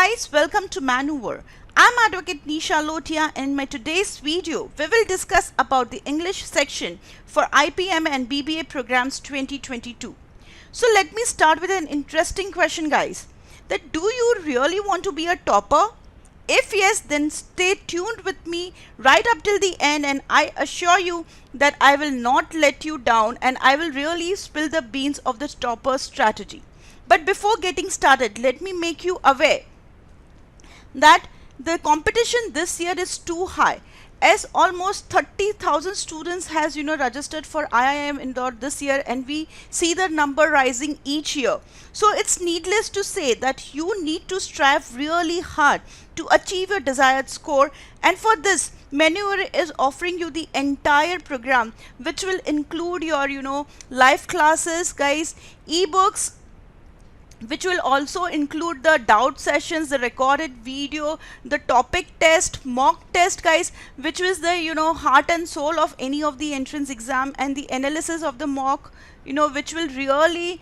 guys, welcome to Maneuver. I'm Advocate Nisha Lotia, and in my today's video, we will discuss about the English section for IPM and BBA programs 2022. So let me start with an interesting question, guys. That do you really want to be a topper? If yes, then stay tuned with me right up till the end, and I assure you that I will not let you down and I will really spill the beans of the topper strategy. But before getting started, let me make you aware that the competition this year is too high, as almost 30,000 students has registered for IIM Indore this year, and we see the number rising each year. So it's needless to say that you need to strive really hard to achieve your desired score, and for this Maneuver is offering you the entire program, which will include your live classes, guys, ebooks, which will also include the doubt sessions, the recorded video, the topic test, mock test, guys, which is the heart and soul of any of the entrance exam, and the analysis of the mock, which will really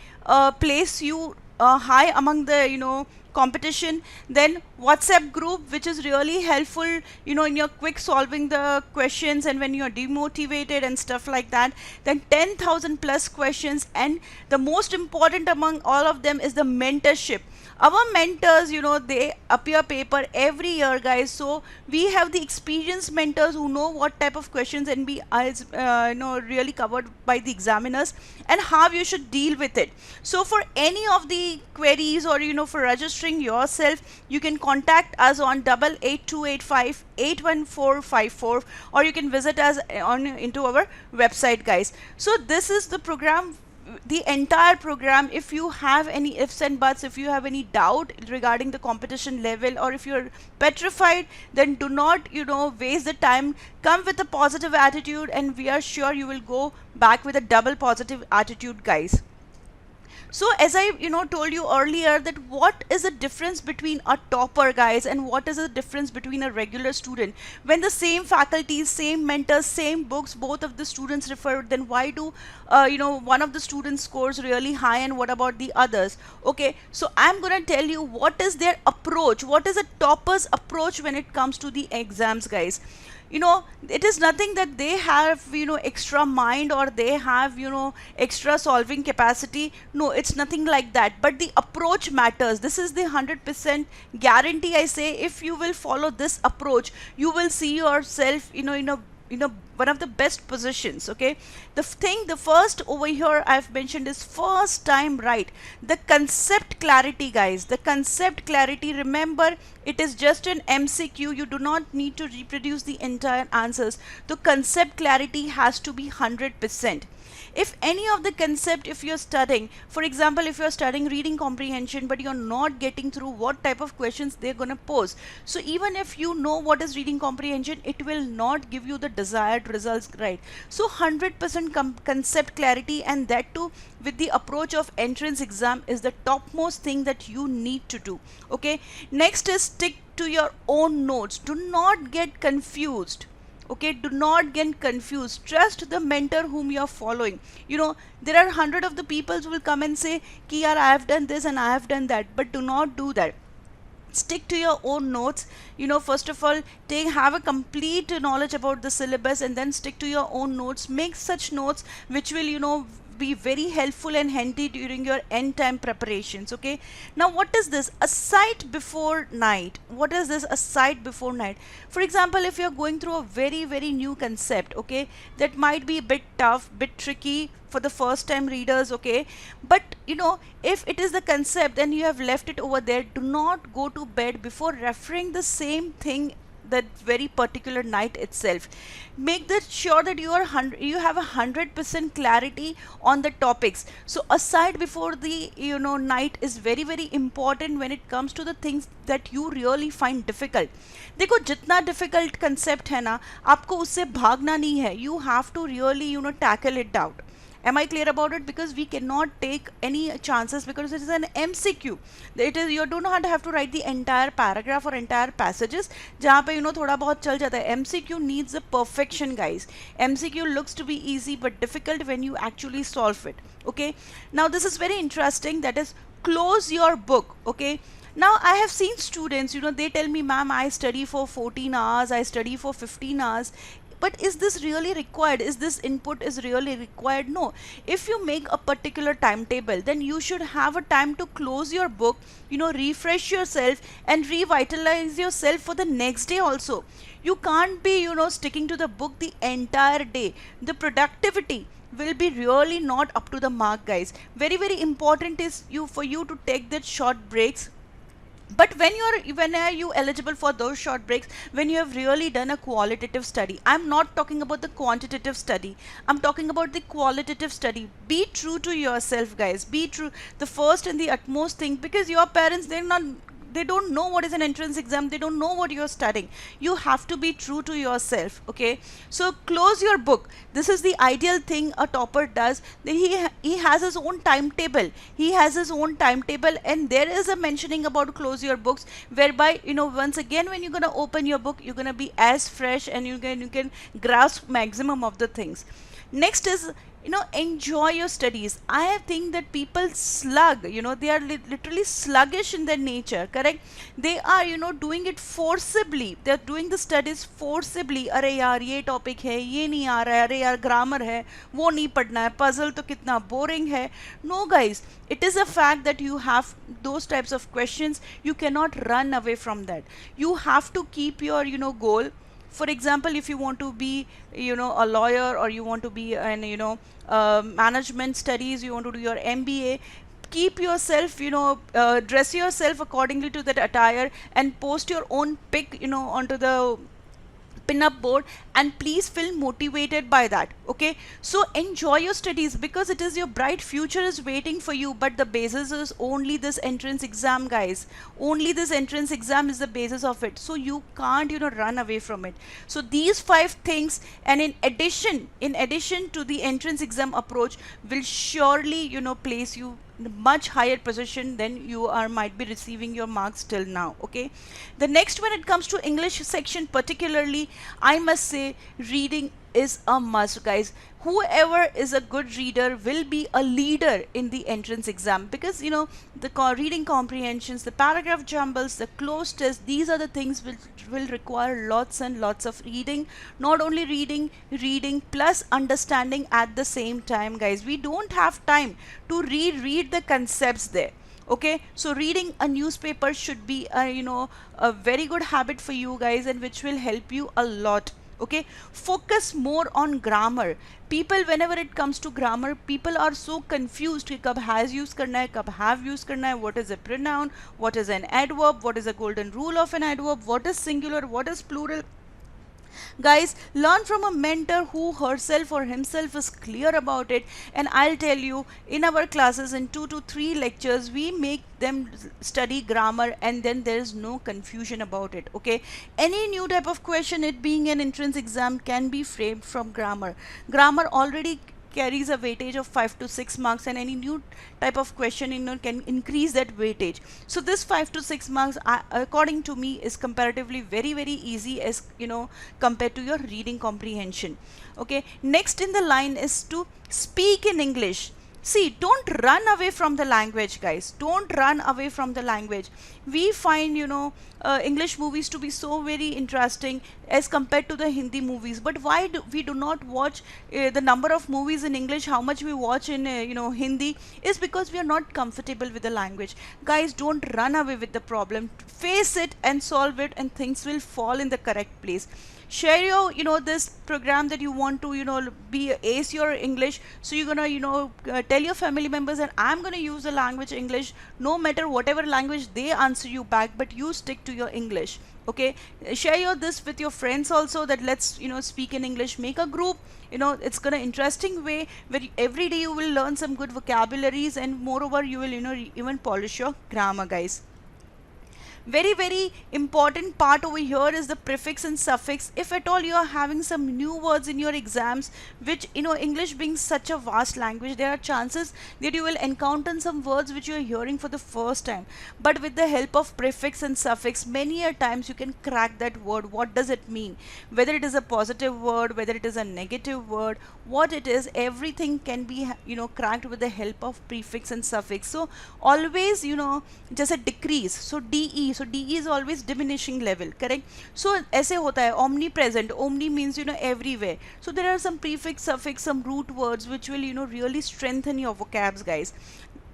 place you high among the competition. Then WhatsApp group, which is really helpful in your quick solving the questions and when you're demotivated and stuff like that. Then 10,000 plus questions, and the most important among all of them is the mentorship. Our mentors, they appear paper every year, guys, so we have the experienced mentors who know what type of questions and be really covered by the examiners and how you should deal with it. So for any of the queries or for registering yourself, you can contact us on 88285 81454, or you can visit us into our website, guys. So this is the program, the entire program. If you have any ifs and buts, if you have any doubt regarding the competition level, or if you're petrified, then do not waste the time. Come with a positive attitude, and we are sure you will go back with a double positive attitude, guys. So as I told you earlier, that what is the difference between a topper, guys, and what is the difference between a regular student? When the same faculties, same mentors, same books, both of the students referred, then why do one of the students scores really high and what about the others? Okay, so I'm gonna tell you what is their approach, what is a topper's approach when it comes to the exams, guys. It is nothing that they have extra mind, or they have extra solving capacity. No, it's nothing like that, but the approach matters. This is the 100% guarantee, I say. If you will follow this approach, you will see yourself in a one of the best positions. Okay, the first over here I've mentioned is first time right. The concept clarity, guys, the concept clarity. Remember, it is just an MCQ. You do not need to reproduce the entire answers. The concept clarity has to be 100%. If any of the concept, if you're studying, for example, if you're studying reading comprehension but you're not getting through what type of questions they're gonna pose, so even if you know what is reading comprehension, it will not give you the desired results, right? So 100% concept clarity, and that too with the approach of entrance exam, is the topmost thing that you need to do. Okay, next is stick to your own notes. Do not get confused. Okay, do not get confused. Trust the mentor whom you are following. There are 100 of the people who will come and say ki yaar, I have done this and I have done that, but do not do that. Stick to your own notes. First of all, have a complete knowledge about the syllabus, and then stick to your own notes. Make such notes which will be very helpful and handy during your end time preparations. Okay, now what is this? A sight before night. What is this? A sight before night. For example, if you're going through a very new concept, okay, that might be a bit tough, bit tricky for the first time readers, okay, but if it is the concept and you have left it over there, do not go to bed before referring the same thing that very particular night itself. Make sure that you have 100% clarity on the topics. So aside before the night is very important when it comes to the things that you really find difficult. देखो, जितना difficult concept है ना, आपको उससे भागना नहीं है. You have to really tackle it out. Am I clear about it? Because we cannot take any chances, because it is an MCQ. It is, you do not have to write the entire paragraph or entire passages जहाँ पे थोड़ा बहुत चल जाता है. MCQ needs a perfection, guys. MCQ looks to be easy but difficult when you actually solve it. Okay, now this is very interesting, that is close your book. Okay, Now I have seen students, they tell me, ma'am, I study for 14 hours, I study for 15 hours. But is this really required? Is this input is really required? No. If you make a particular timetable, then you should have a time to close your book, refresh yourself and revitalize yourself for the next day also. You can't be, sticking to the book the entire day. The productivity will be really not up to the mark, guys. Very, very important is for you to take that short breaks. But when are you eligible for those short breaks? When you have really done a qualitative study. I'm not talking about the quantitative study, I'm talking about the qualitative study. Be true to yourself, guys. Be true, the first and the utmost thing, because your parents, they don't know what is an entrance exam, they don't know what you're studying. You have to be true to yourself. Okay, so close your book. This is the ideal thing a topper does. He has his own timetable, and there is a mentioning about close your books, whereby once again when you're going to open your book, you're going to be as fresh and you can grasp maximum of the things. Next is, enjoy your studies. I think that people slug, they are literally sluggish in their nature, correct? They are, doing it forcibly. They are doing the studies forcibly. अरे यार ये topic है, ये नहीं आ रहा है, अरे यार ग्रामर है, वो नहीं पढ़ना है, पजल तो कितना बोरिंग है. No, guys, it is a fact that you have those types of questions. You cannot run away from that. You have to keep your, goal. For example, if you want to be, a lawyer, or you want to be an, management studies, you want to do your MBA, keep yourself, dress yourself accordingly to that attire and post your own pic, onto the pin-up board, and please feel motivated by that. Okay, so enjoy your studies, because it is your bright future is waiting for you. But the basis is only this entrance exam, guys. Only this entrance exam is the basis of it, so you can't run away from it. So these 5 things, and in addition to the entrance exam approach, will surely place you in a much higher position than you might be receiving your marks till now. Okay, the next, when it comes to English section particularly, I must say reading is a must, guys. Whoever is a good reader will be a leader in the entrance exam, because the reading comprehensions, the paragraph jumbles, the closed test, these are the things which will require lots and lots of reading. Not only reading plus understanding at the same time, guys. We don't have time to reread the concepts there. Okay, so reading a newspaper should be a very good habit for you guys, and which will help you a lot. Okay, focus more on grammar. People, whenever it comes to grammar, people are so confused कि कब has use करना है, कब have use करना है, what is a pronoun, what is an adverb, what is a golden rule of an adverb, what is singular, what is plural. Guys, learn from a mentor who herself or himself is clear about it. And I'll tell you, in our classes, in 2 to 3 lectures, we make them study grammar, and then there is no confusion about it. Okay, any new type of question, it being an entrance exam, can be framed from grammar. Grammar already carries a weightage of 5 to 6 marks, and any new type of question can increase that weightage. So this 5 to 6 marks, according to me, is comparatively very, very easy as compared to your reading comprehension. Okay, next in the line is to speak in English. See, don't run away from the language, guys. Don't run away from the language. We find, English movies to be so very interesting as compared to the Hindi movies. But why do we not watch the number of movies in English, how much we watch in, Hindi, is because we are not comfortable with the language. Guys, don't run away with the problem. Face it and solve it, and things will fall in the correct place. Share your this program that you want to be ace your English. So you're gonna tell your family members that I'm gonna use the language English, no matter whatever language they answer you back, but you stick to your English. Okay, share this with your friends also, that let's speak in English. Make a group. It's gonna interesting way where every day you will learn some good vocabularies, and moreover you will even polish your grammar, guys. Very important part over here is the prefix and suffix. If at all you are having some new words in your exams, which English being such a vast language, there are chances that you will encounter some words which you are hearing for the first time, but with the help of prefix and suffix many a times you can crack that word. What does it mean, whether it is a positive word, whether it is a negative word, what it is, everything can be cracked with the help of prefix and suffix. So always just a decrease, so de, so de is always diminishing level, correct? So ऐसे होता है omnipresent, omni means everywhere. So there are some prefix, suffix, some root words which will really strengthen your vocabs, guys.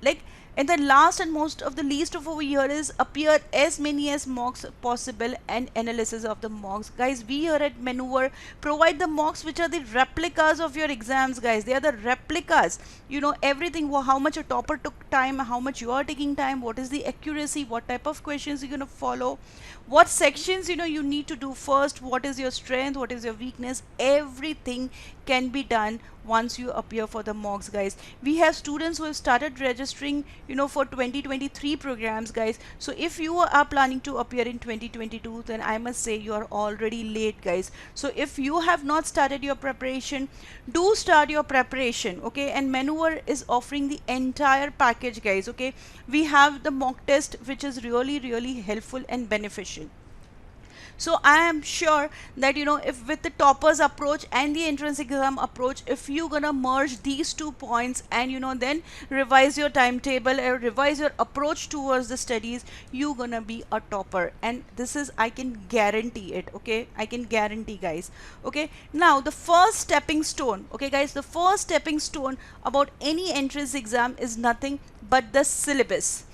Like, and the last and most of the least of over here is appear as many as mocks possible and analysis of the mocks. Guys, we here at Maneuver provide the mocks which are the replicas of your exams, guys. They are the replicas. Everything, how much a topper took time, how much you are taking time, what is the accuracy, what type of questions you're going to follow, what sections you need to do first, what is your strength, what is your weakness. Everything can be done once you appear for the mocks, guys. We have students who have started registering for 2023 programs, guys. So if you are planning to appear in 2022, then I must say you are already late, guys. So if you have not started your preparation, do start your preparation, okay? And Maneuver is offering the entire package, guys, okay? We have the mock test which is really helpful and beneficial. So I am sure that if with the toppers approach and the entrance exam approach, if you're gonna merge these 2 points and then revise your timetable or revise your approach towards the studies, you're gonna be a topper. And this is, I can guarantee it, okay? I can guarantee, guys, okay? Now the first stepping stone, okay guys, the first stepping stone about any entrance exam is nothing but the syllabus.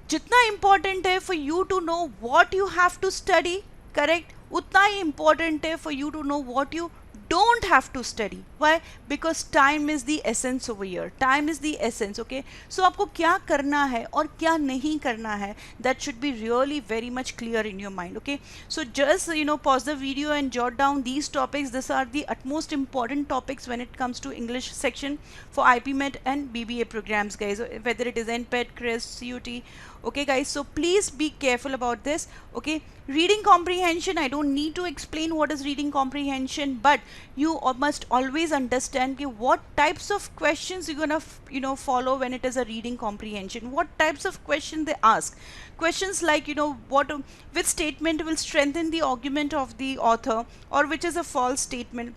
जितना important है for you to know what you have to study, correct, उतना ही important है for you to know what you don't have to study. Why? Because time is the essence over here. Time is the essence, okay? So आपको क्या करना है और क्या नहीं करना है, that should be really very much clear in your mind, okay? So just pause the video and jot down these topics. These are the utmost important topics when it comes to English section for IPMET and BBA programs, guys, whether it is NPET, CRIS, CUT, okay guys? So please be careful about this, okay? Reading comprehension, I don't need to explain what is reading comprehension, but you must always understand what types of questions you're gonna follow when it is a reading comprehension. What types of questions they ask. Questions like which statement will strengthen the argument of the author, or which is a false statement.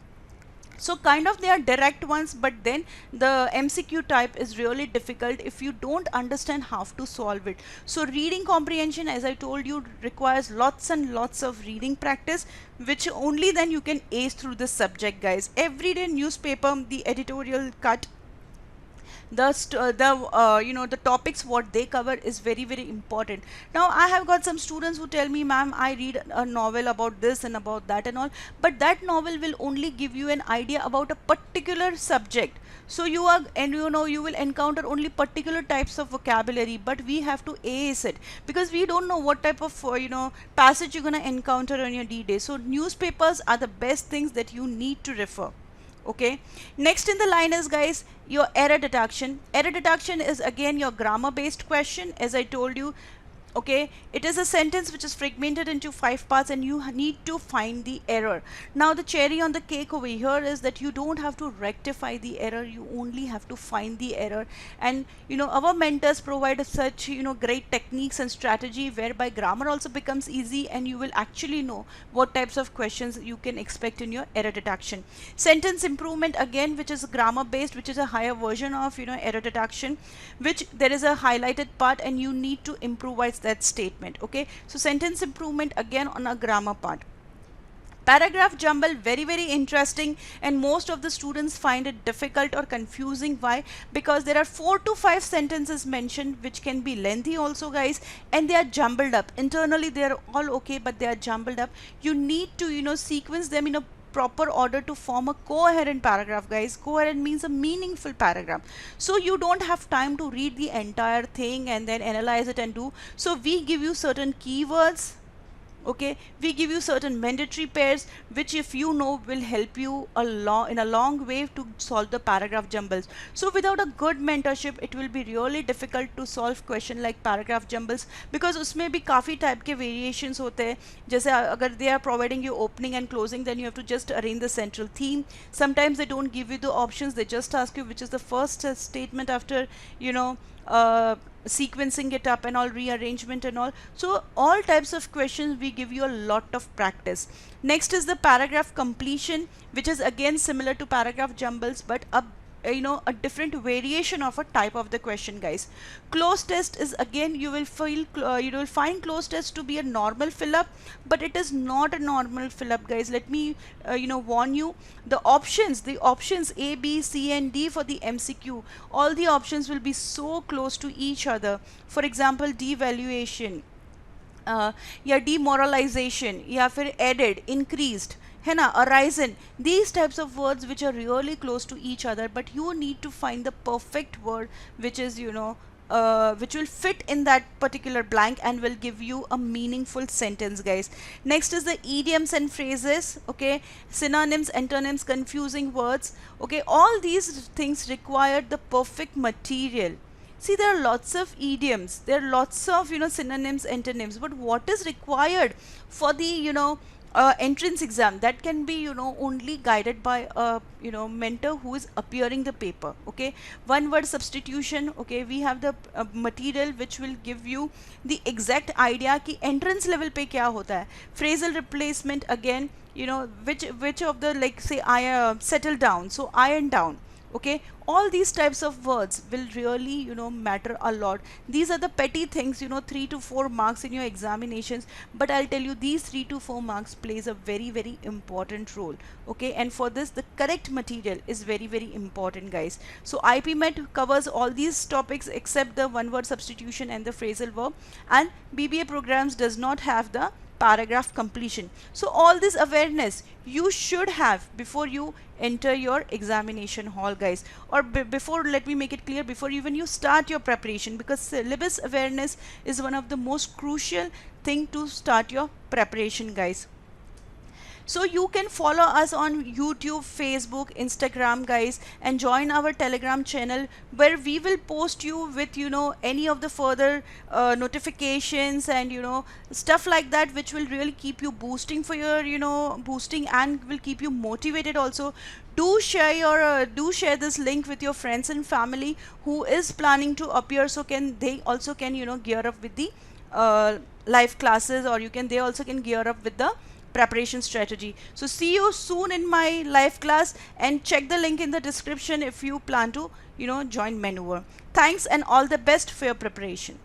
So kind of they are direct ones, but then the MCQ type is really difficult if you don't understand how to solve it. So reading comprehension, as I told you, requires lots and lots of reading practice, which only then you can ace through this subject, guys. Everyday newspaper, the editorial cut, the topics what they cover is very important. Now I have got some students who tell me, ma'am, I read a novel about this and about that and all, but that novel will only give you an idea about a particular subject. So you will encounter only particular types of vocabulary, but we have to ace it because we don't know what type of passage you're gonna encounter on your D-Day. So newspapers are the best things that you need to refer. Okay, next in the line is, guys, your error detection. Error detection is again your grammar based question, as I told you. Okay, it is a sentence which is fragmented into 5 parts and you need to find the error. Now the cherry on the cake over here is that you don't have to rectify the error, you only have to find the error. And our mentors provide such great techniques and strategy whereby grammar also becomes easy and you will actually know what types of questions you can expect in your error detection. Sentence improvement, again, which is grammar based, which is a higher version of error detection, which there is a highlighted part and you need to improvise that statement. Okay, so sentence improvement again on a grammar part. Paragraph jumble, very interesting, and most of the students find it difficult or confusing. Why? Because there are 4 to 5 sentences mentioned, which can be lengthy also, guys, and they are jumbled up. Internally they are all okay, but they are jumbled up. You need to sequence them in a proper order to form a coherent paragraph, guys. Coherent means a meaningful paragraph, so you don't have time to read the entire thing and then analyze it and do. So we give you certain keywords, Okay, we give you certain mandatory pairs which if you know will help you in a long way to solve the paragraph jumbles. So without a good mentorship it will be really difficult to solve question like paragraph jumbles, because उसमें भी काफ़ी type के variations होते हैं. जैसे अगर they are providing you opening and closing, then you have to just arrange the central theme. Sometimes they don't give you the options, they just ask you which is the first statement after, you know, sequencing it up and all, rearrangement and all. So all types of questions we give you a lot of practice. Next is the paragraph completion, which is again similar to paragraph jumbles but a different variation of a type of the question, guys. Close test is again, you will find close test to be a normal fill up, but it is not a normal fill up, guys. Let me warn you, the options A, B, C and D for the MCQ, all the options will be so close to each other. For example, devaluation, या demoralization, या फिर added, increased, है ना, arisen, these types of words which are really close to each other, but you need to find the perfect word which is which will fit in that particular blank and will give you a meaningful sentence, guys. Next is the idioms and phrases, okay, synonyms, antonyms, confusing words, okay, all these things require the perfect material. See, there are lots of idioms, there are lots of synonyms, antonyms, but what is required for the entrance exam, that can be only guided by a mentor who is appearing the paper. Okay, one word substitution, okay, we have the material which will give you the exact idea ki entrance level pe kya hota hai. Phrasal replacement, again, which of the, like, say, I settle down, so iron down. Okay, all these types of words will really matter a lot. These are the petty things, 3 to 4 marks in your examinations, but I'll tell you these 3 to 4 marks plays a very, very important role. Okay, and for this the correct material is very, very important, guys. So IPMET covers all these topics except the one word substitution and the phrasal verb, and BBA programs does not have the paragraph completion. So all this awareness you should have before you enter your examination hall, guys, or before, let me make it clear, before even you start your preparation, because syllabus awareness is one of the most crucial thing to start your preparation, guys. So you can follow us on YouTube, Facebook, Instagram, guys, and join our Telegram channel where we will post you with any of the further notifications and stuff like that, which will really keep you boosting for your boosting and will keep you motivated also. Do share this link with your friends and family who is planning to appear, so they also can gear up with the live classes, or they also can gear up with the preparation strategy. So see you soon in my live class, and check the link in the description if you plan to join Maneuver. Thanks and all the best for your preparation.